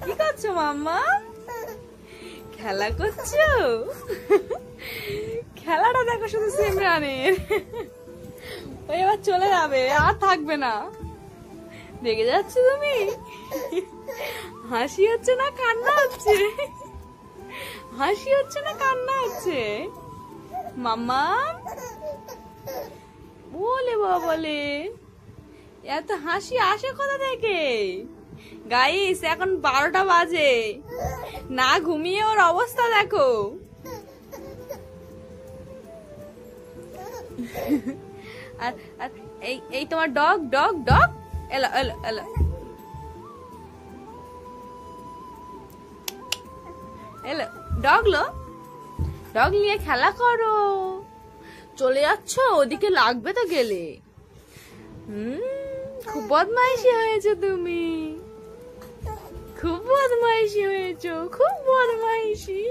কি করছো মাম্মা? খেলা করছো? খেলাটা দেখো শুধু সিমরানের। ওই এবার চলে যাবে, আর থাকবে না। দেখে যাচ্ছ তুমি? হাসি হচ্ছে না কান্না হচ্ছে? হাসি হচ্ছে না কান্না হচ্ছে? মাম্মা বলে বলে এত হাসি আসে কোথা থেকে? গাইস এখন 12টা বাজে, না ঘুমিয়ে ওর অবস্থা দেখো। আর আর এই তোমার ডগ ডগ ডগ এলো এলো এলো এলো ডগ লো, ডগ নিয়ে খেলা করো। চলে যাচ্ছ? ওদিকে লাগবে তো গেলে। খুব বদমাইশি হয়েছে তুমি, খুব বদমাইশি হয়েছো, খুব বদমাইশি।